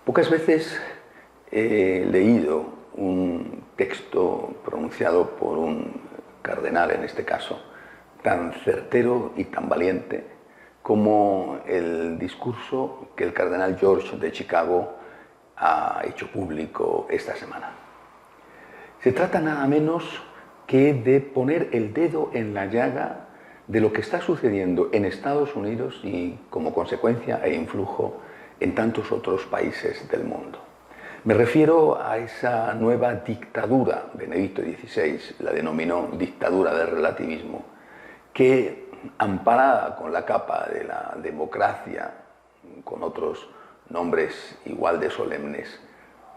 Pocas veces he leído un texto pronunciado por un cardenal, en este caso, tan certero y tan valiente como el discurso que el cardenal George de Chicago ha hecho público esta semana. Se trata nada menos que de poner el dedo en la llaga de lo que está sucediendo en Estados Unidos y, como consecuencia e influjo, en tantos otros países del mundo. Me refiero a esa nueva dictadura, Benedicto XVI la denominó dictadura del relativismo, que, amparada con la capa de la democracia, con otros nombres igual de solemnes,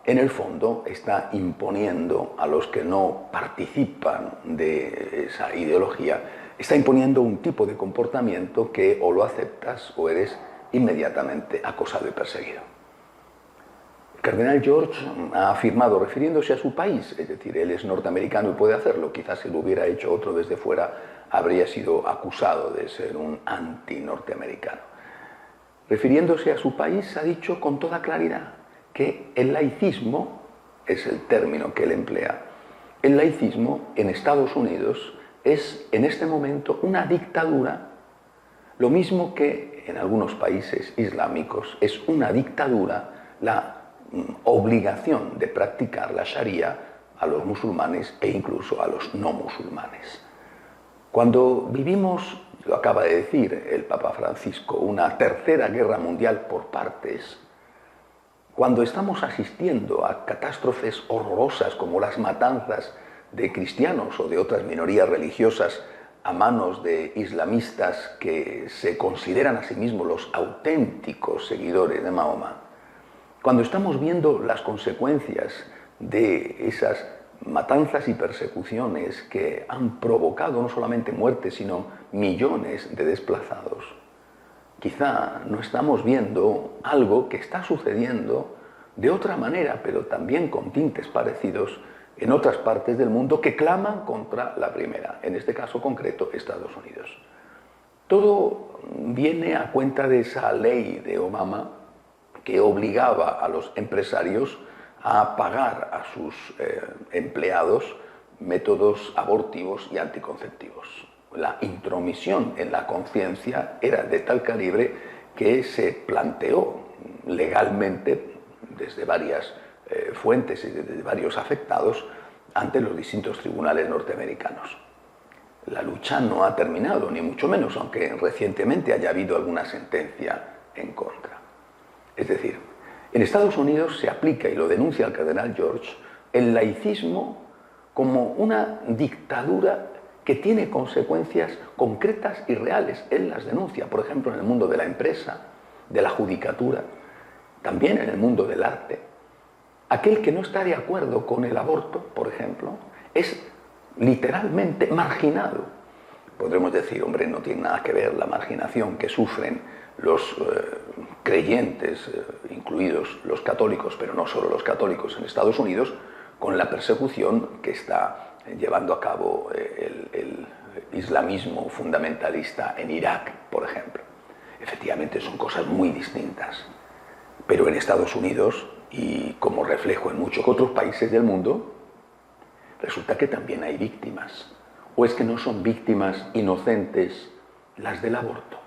en el fondo está imponiendo a los que no participan de esa ideología, está imponiendo un tipo de comportamiento que o lo aceptas o eres inmediatamente acosado y perseguido. El cardenal George ha afirmado, refiriéndose a su país, es decir, él es norteamericano y puede hacerlo, quizás si lo hubiera hecho otro desde fuera habría sido acusado de ser un anti-norteamericano. Refiriéndose a su país, ha dicho con toda claridad que el laicismo, es el término que él emplea, el laicismo en Estados Unidos es en este momento una dictadura, lo mismo que en algunos países islámicos es una dictadura la obligación de practicar la Sharia a los musulmanes e incluso a los no musulmanes. Cuando vivimos, lo acaba de decir el Papa Francisco, una tercera guerra mundial por partes, cuando estamos asistiendo a catástrofes horrorosas como las matanzas de cristianos o de otras minorías religiosas a manos de islamistas que se consideran a sí mismos los auténticos seguidores de Mahoma, cuando estamos viendo las consecuencias de esas matanzas y persecuciones que han provocado no solamente muertes, sino millones de desplazados, quizá no estamos viendo algo que está sucediendo de otra manera, pero también con tintes parecidos en otras partes del mundo que claman contra la primera, en este caso concreto Estados Unidos. Todo viene a cuenta de esa ley de Obama que obligaba a los empresarios a pagar a sus empleados métodos abortivos y anticonceptivos. La intromisión en la conciencia era de tal calibre que se planteó legalmente desde varias fuentes y desde varios afectados ante los distintos tribunales norteamericanos. La lucha no ha terminado, ni mucho menos, aunque recientemente haya habido alguna sentencia en contra. Es decir, en Estados Unidos se aplica, y lo denuncia el cardenal George, el laicismo como una dictadura que tiene consecuencias concretas y reales. Él las denuncia, por ejemplo, en el mundo de la empresa, de la judicatura, también en el mundo del arte. Aquel que no está de acuerdo con el aborto, por ejemplo, es literalmente marginado. Podremos decir, hombre, no tiene nada que ver la marginación que sufren los creyentes, incluidos los católicos, pero no solo los católicos en Estados Unidos, con la persecución que está llevando a cabo el islamismo fundamentalista en Irak, por ejemplo. Efectivamente son cosas muy distintas, pero en Estados Unidos, y como reflejo en muchos otros países del mundo, resulta que también hay víctimas. ¿O es que no son víctimas inocentes las del aborto?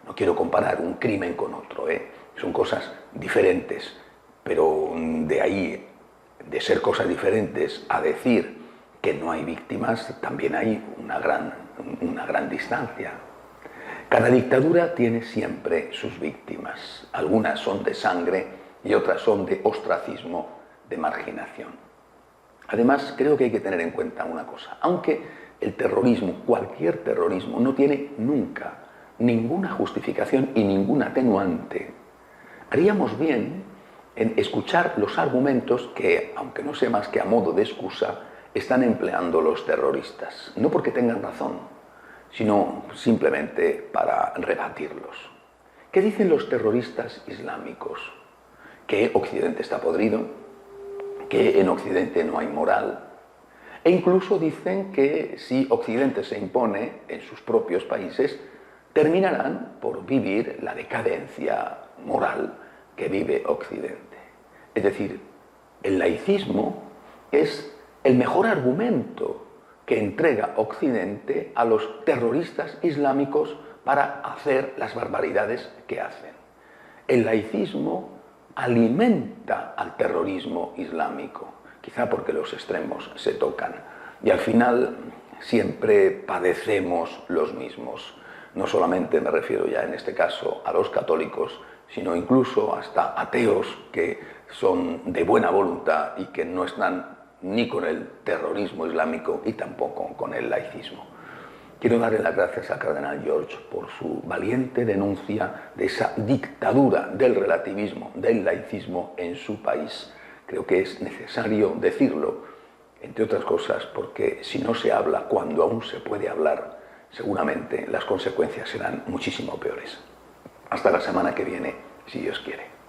No quiero comparar un crimen con otro, son cosas diferentes, pero de ahí, de ser cosas diferentes a decir que no hay víctimas, también hay una gran distancia. Cada dictadura tiene siempre sus víctimas. Algunas son de sangre y otras son de ostracismo, de marginación. Además, creo que hay que tener en cuenta una cosa. Aunque el terrorismo, cualquier terrorismo, no tiene nunca ninguna justificación y ningún atenuante, haríamos bien en escuchar los argumentos que, aunque no sea más que a modo de excusa, están empleando los terroristas. No porque tengan razón, sino simplemente para rebatirlos. ¿Qué dicen los terroristas islámicos? Que Occidente está podrido, que en Occidente no hay moral, e incluso dicen que si Occidente se impone en sus propios países, terminarán por vivir la decadencia moral que vive Occidente. Es decir, el laicismo es el mejor argumento que entrega Occidente a los terroristas islámicos para hacer las barbaridades que hacen. El laicismo alimenta al terrorismo islámico, quizá porque los extremos se tocan, y al final siempre padecemos los mismos. No solamente me refiero ya en este caso a los católicos, sino incluso hasta ateos que son de buena voluntad y que no están ni con el terrorismo islámico y tampoco con el laicismo. Quiero darle las gracias al cardenal George por su valiente denuncia de esa dictadura del relativismo, del laicismo en su país. Creo que es necesario decirlo, entre otras cosas, porque si no se habla cuando aún se puede hablar, seguramente las consecuencias serán muchísimo peores. Hasta la semana que viene, si Dios quiere.